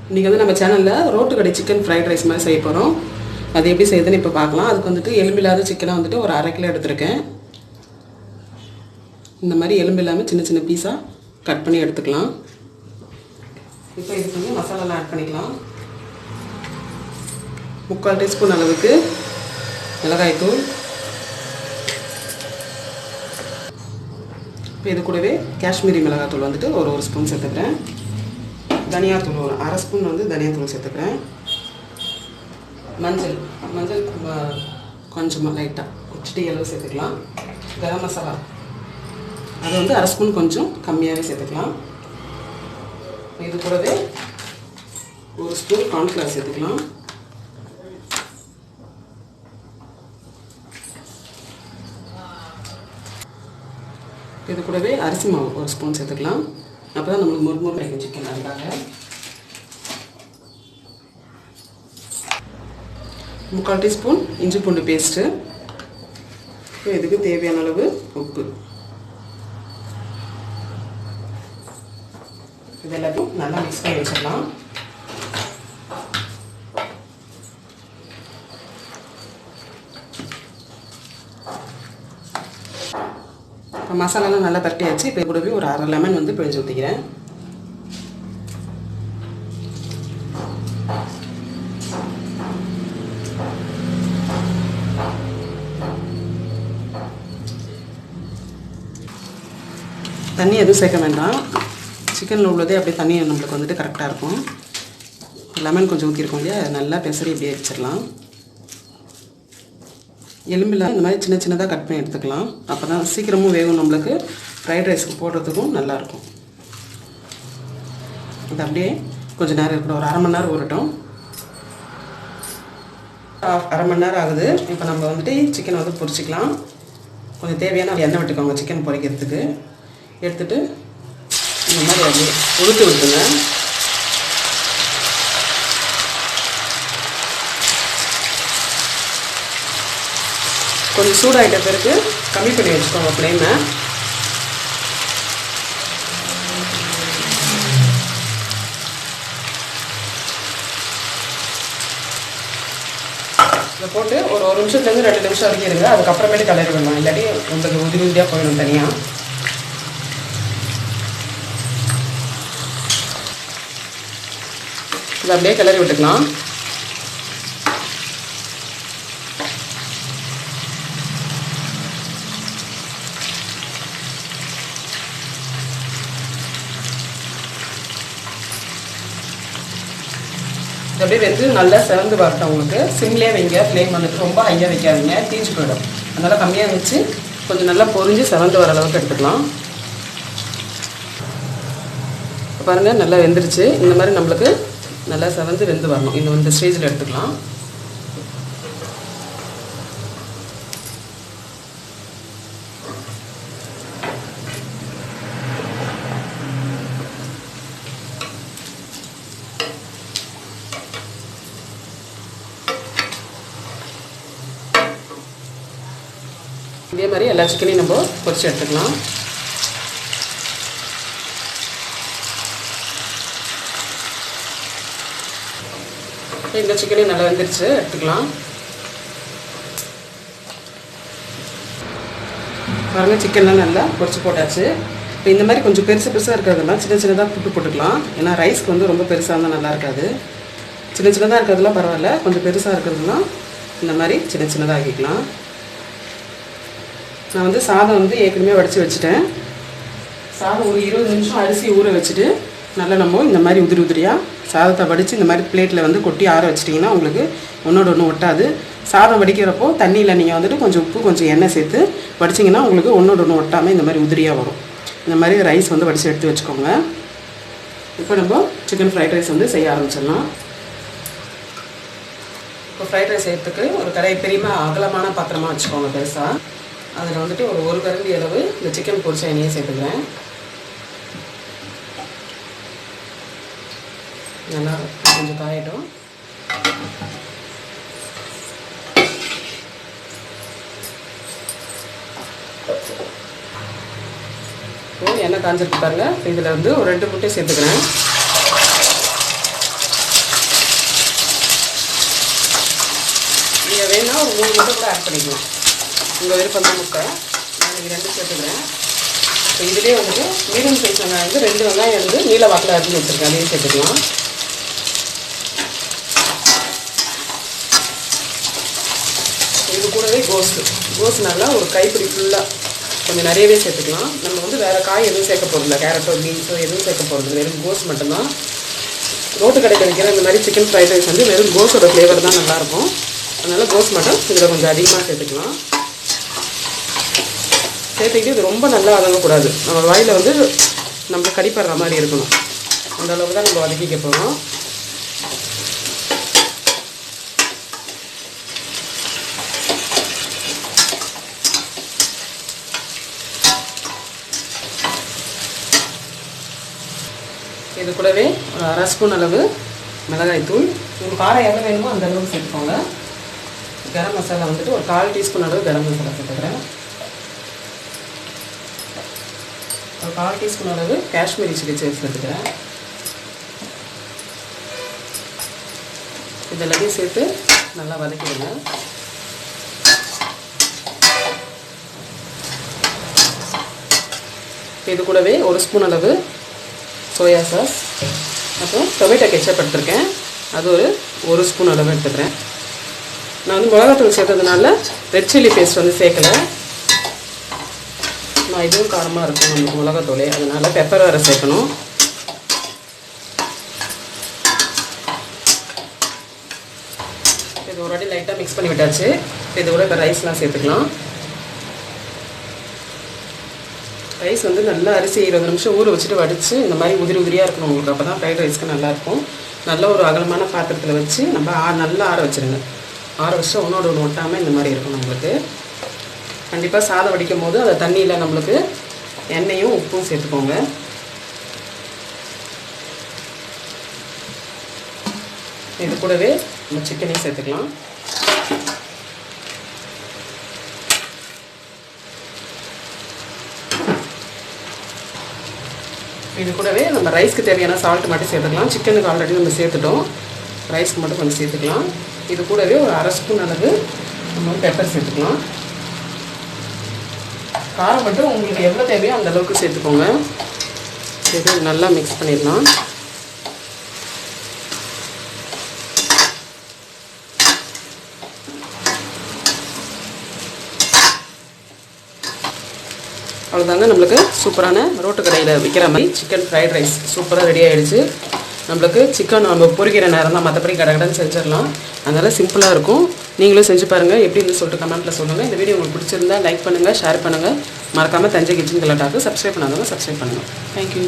இன்றைக்கி வந்து நம்ம சேனலில் ரோட்டு கடை சிக்கன் ஃப்ரைட் ரைஸ் மாதிரி செய்ய போகிறோம். அது எப்படி செய்யுதுன்னு இப்போ பார்க்கலாம். அதுக்கு வந்துட்டு எலும்பில்லாத சிக்கனை வந்துட்டு ஒரு 1/2 கிலோ எடுத்துருக்கேன். இந்த மாதிரி எலும்பு இல்லாமல் சின்ன சின்ன பீஸாக கட் பண்ணி எடுத்துக்கலாம். இப்போ இதுக்கு வந்து மசாலாலாம் ஆட் பண்ணிக்கலாம். 3/4 டீஸ்பூன் அளவுக்கு மிளகாய்த்தூள். இப்போ இது கூடவே காஷ்மீரி மிளகாய்த்தூள் வந்துட்டு ஒரு ஸ்பூன் சேர்த்துக்கிறேன். தனியாத்தூள் ஒரு 1/2 ஸ்பூன் வந்து தனியாத்தூள் சேர்த்துக்கிறேன். மஞ்சள் கொஞ்சமாக லைட்டாக குச்சிட்டி அளவு சேர்த்துக்கலாம். கரம் மசாலா அது வந்து 1/2 ஸ்பூன் கொஞ்சம் கம்மியாகவே சேர்த்துக்கலாம். இது கூடவே 1 ஸ்பூன் கார்ன்ஃப்ளவர் சேர்த்துக்கலாம். இது கூடவே அரிசி மாவு 1 ஸ்பூன் சேர்த்துக்கலாம். அப்போ தான் நம்மளுக்கு முறுமுறு கிடைக்கும் சிக்கன். அதுக்காக 3/4 டீஸ்பூன் இஞ்சி பூண்டு பேஸ்ட்டு. இதுக்கு தேவையான அளவு உப்பு. இது எல்லாத்தையும் நல்லா மிக்ஸ் பண்ணி வச்சிடலாம். இப்போ மசாலாலாம் நல்லா பரட்டியாச்சு. இப்போ கூடவே ஒரு 1/2 லெமன் வந்து பிழிஞ்சு ஊற்றிக்கிறேன். தண்ணி எதுவும் சேர்க்க வேண்டாம். சிக்கனில் உள்ளதே அப்படியே தண்ணி நம்மளுக்கு வந்துட்டு கரெக்டாக இருக்கும். லெமன் கொஞ்சம் ஊற்றிருக்கோம் இல்லையா, நல்லா பெசரி இப்படியே வச்சிடலாம். எலும்பில் இந்த மாதிரி சின்ன சின்னதாக கட் பண்ணி எடுத்துக்கலாம். அப்போ தான் சீக்கிரமும் வேகும், நம்மளுக்கு ஃப்ரைட் ரைஸுக்கு போடுறதுக்கும் நல்லாயிருக்கும். இது அப்படியே கொஞ்சம் நேரம் இருக்கணும். ஒரு 1/2 மணி நேரம் ஊறட்டும். 1/2 மணி நேரம் ஆகுது. இப்போ நம்ம வந்துட்டு சிக்கனை வந்து பொரிச்சிக்கலாம். கொஞ்சம் தேவையான எண்ணெய் விட்டுக்கோங்க சிக்கன் பொரிக்கிறதுக்கு. எடுத்துகிட்டு இந்த மாதிரி அப்படியே உளுத்து விட்டுருங்க. கொஞ்சம் சூடாகிட்ட பிறகு கம்மி பண்ணி வச்சுக்கோங்க ஃப்ளேமை. இதை போட்டு ஒரு 1 நிமிஷத்துலேருந்து 2 நிமிஷம் வரைக்கும் இருங்க. அதுக்கப்புறமேட்டு கலரி விடலாம், இல்லாட்டி உங்களுக்கு உதிரி உதிரியாக போயிடும் தனியாக. இதை அப்படியே கிளறி விட்டுக்கலாம். இது அப்படியே வெந்து நல்லா சிவந்து வரட்டும். உங்களுக்கு சிம்லேயே வைங்க. ஃப்ளேம் வந்துட்டு ரொம்ப ஹையாக வைக்காதீங்க, தீஞ்சு போயிடும். அதனால் கம்மியாக வச்சு கொஞ்சம் நல்லா பொரிஞ்சு சிவந்து வர அளவுக்கு எடுத்துக்கலாம். பாருங்கள் நல்லா வெந்துருச்சு. இந்த மாதிரி நம்மளுக்கு நல்லா செவந்து வெந்து வரணும். இந்த ஸ்டேஜில் எடுத்துக்கலாம். இதே மாதிரி எல்லா சிக்கனையும் நம்ம பொரிச்சு எடுத்துக்கலாம். இந்த சிக்கனையும் நல்லா வெந்துருச்சு, எடுத்துக்கலாம். பாருங்கள் சிக்கன்லாம் நல்லா பொரிச்சு போட்டாச்சு. இப்போ இந்த மாதிரி கொஞ்சம் பெருசாக இருக்கிறதெல்லாம் சின்ன சின்னதாக புட்டு போட்டுக்கலாம். ஏன்னா ரைஸ்க்கு வந்து ரொம்ப பெருசாக இருந்தால் நல்லா இருக்காது. சின்ன சின்னதாக இருக்கிறதுலாம் பரவாயில்ல, கொஞ்சம் பெருசாக இருக்கிறதுலாம் இந்த மாதிரி சின்ன சின்னதாக ஆக்கிக்கலாம். நான் வந்து சாதம் வந்து ஏற்கனவே வடித்து வச்சுட்டேன். சாதம் ஒரு 20 நிமிஷம் அரிசி ஊற வச்சுட்டு நல்லா நம்ம இந்த மாதிரி உதிரி உதிரியாக சாதத்தை வடித்து இந்த மாதிரி பிளேட்டில் வந்து கொட்டி ஆற வச்சிட்டிங்கன்னா உங்களுக்கு ஒன்றோட ஒன்று ஒட்டாது. சாதம் வடிக்கிறப்போ தண்ணியில் நீங்கள் வந்துட்டு கொஞ்சம் உப்பு கொஞ்சம் எண்ணெய் சேர்த்து வடிச்சிங்கன்னா உங்களுக்கு ஒன்றோட ஒன்று ஒட்டாமல் இந்த மாதிரி உதிரியாக வரும். இந்த மாதிரி ரைஸ் வந்து வடித்து எடுத்து வச்சுக்கோங்க. இப்போ நம்ம சிக்கன் ஃப்ரைட் ரைஸ் வந்து செய்ய ஆரம்பிச்சிடலாம். இப்போ ஃப்ரைட் ரைஸ் செய்யறதுக்கு ஒரு கடாய் பெரியமா அகலமான பாத்திரமாக வச்சுக்கோங்க பெருசாக. அதில் வந்துட்டு ஒரு கரண்டி அளவு இந்த சிக்கன் பொரிச்ச எண்ணெயை சேர்த்துக்கிறேன். நல்லா கொஞ்சம் காயட்டும். எண்ணெய் காஞ்சிருக்கு பாருங்க. இதில் வந்து ஒரு 2 முட்டை சேர்த்துக்கிறேன். வேணும்னா ஒரு 3 முட்டை கூட ஆட் பண்ணிக்கலாம். உங்கள் விருப்பம் தான் முட்டை. நான் இது 2 சேர்த்துக்கிறேன். இப்போ இதிலே வந்துட்டு மீடியம் சைஸ் வெங்காயம் வந்து 2 வெங்காயம் வந்து நீல வாக்கில் அரிஞ்சு வச்சுருக்கேன். அதையும் சேர்த்துக்கலாம். இது கூடவே கோஸ் நல்லா ஒரு கைப்பிடி ஃபுல்லாக கொஞ்சம் நிறையவே சேர்த்துக்கலாம். நம்ம வந்து வேறு காய் எதுவும் சேர்க்க போகிறதில்ல, கேரட்டோ பீன்ஸோ எதுவும் சேர்க்க போகிறது, வெறும் கோஸ் மட்டும்தான். ரோட்டு கடையில் வைக்கிற இந்த மாதிரி சிக்கன் ஃப்ரைட் ரைஸ் வந்து வெறும் கோஸோட ஃப்ளேவர் தான் நல்லாயிருக்கும். அதனால் கோஸ் மட்டும் இதில் கொஞ்சம் அதிகமாக சேர்த்துக்கலாம். சேர்த்துக்கிட்டு இது ரொம்ப நல்லா வதங்கக்கூடாது. நம்ம வாயில் வந்து நம்ம கடிப்படுற மாதிரி இருக்கணும். அந்த அளவுக்கு தான் நம்ம வதக்கிக்க போகிறோம். இது கூடவே ஒரு 1/2 ஸ்பூன் அளவு மிளகாய் தூள். உங்களுக்கு காரம் எவ்வளோ வேணுமோ அந்த அளவுக்கு சேர்த்துக்கோங்க. கரம் மசாலா வந்துட்டு ஒரு 1/4 டீஸ்பூன் அளவு கரம் மசாலா சேர்த்துக்கிறேன். ஒரு 1/4 டீஸ்பூன் அளவு காஷ்மீரி சில்லி சேர்த்துக்கிறேன். இதெல்லாத்தையும் சேர்த்து நல்லா வதக்கிடுங்க. இது கூடவே 1 ஸ்பூன் அளவு சோயா சாஸ், அப்புறம் டொமேட்டோ கெச்சப் எடுத்துருக்கேன். அது ஒரு ஸ்பூன் அளவு எடுத்துக்கிறேன். நான் வந்து மிளகாத்தூள் சேர்த்ததுனால ரெட் சில்லி பேஸ்ட் வந்து சேர்க்கலை. நான் இதுவும் காரமாக இருக்கும் நமக்கு மிளகாத்தூளே, அதனால் பெப்பர் வேறு சேர்க்கணும். இது ஒரு வாட்டி லைட்டாக மிக்ஸ் பண்ணி விட்டாச்சு. இது கூட இப்போ ரைஸ்லாம் சேர்த்துக்கலாம். ரைஸ் வந்து நல்லா அரிசி 20 நிமிஷம் ஊற வச்சுட்டு வடித்து இந்த மாதிரி உதிரியாக இருக்கணும் உங்களுக்கு. அப்போ தான் ஃப்ரைட் ரைஸ்க்கு நல்லாயிருக்கும். நல்ல ஒரு அகலமான பாத்திரத்தில் வச்சு நம்ம நல்லா ஆற வச்சுருங்க. ஆற வச்சு ஒன்றோட ஒன்று ஒட்டாமல் இந்த மாதிரி இருக்கும் நம்மளுக்கு. கண்டிப்பாக சாதம் வடிக்கும் போது அந்த தண்ணியில் நம்மளுக்கு எண்ணெயும் உப்பும் சேர்த்துக்கோங்க. இது கூடவே நம்ம சிக்கனையும் சேர்த்துக்கலாம். இது கூடவே நம்ம ரைஸ்க்கு தேவையான சால்ட் மட்டும் சேர்த்துக்கலாம். சிக்கனுக்கு ஆல்ரெடி நம்ம சேர்த்துட்டோம், ரைஸ்க்கு மட்டும் கொஞ்சம் சேர்த்துக்கலாம். இது கூடவே ஒரு 1/2 ஸ்பூன் அளவு நம்ம பெப்பர் சேர்த்துக்கலாம். காரம் மட்டும் உங்களுக்கு எவ்வளோ தேவையோ அந்த அளவுக்கு சேர்த்துக்கோங்க. இது நல்லா மிக்ஸ் பண்ணிடலாம். அவ்வளோதாங்க, நம்மளுக்கு சூப்பரான ரோட்டு கடையில் விற்கிற மாதிரி சிக்கன் ஃப்ரைட் ரைஸ் சூப்பராக ரெடி ஆகிடுச்சு. நம்மளுக்கு சிக்கன் நம்ம பொரிக்கிற நேரம் தான், மற்றபடி கடகடன்னு செஞ்சிடலாம். அதனால் சிம்பிளாக இருக்கும். நீங்களும் செஞ்சு பாருங்கள். எப்படின்னு சொல்லிட்டு கமெண்ட்டில் சொல்லுங்கள். இந்த வீடியோ உங்களுக்கு பிடிச்சிருந்தா லைக் பண்ணுங்கள், ஷேர் பண்ணுங்கள். மறக்காமல் தஞ்சை கிச்சன் கலாட்டாவுக்கு சப்ஸ்கிரைப் பண்ணாதவங்க சப்ஸ்கிரைப் பண்ணுங்கள். தேங்க்யூ.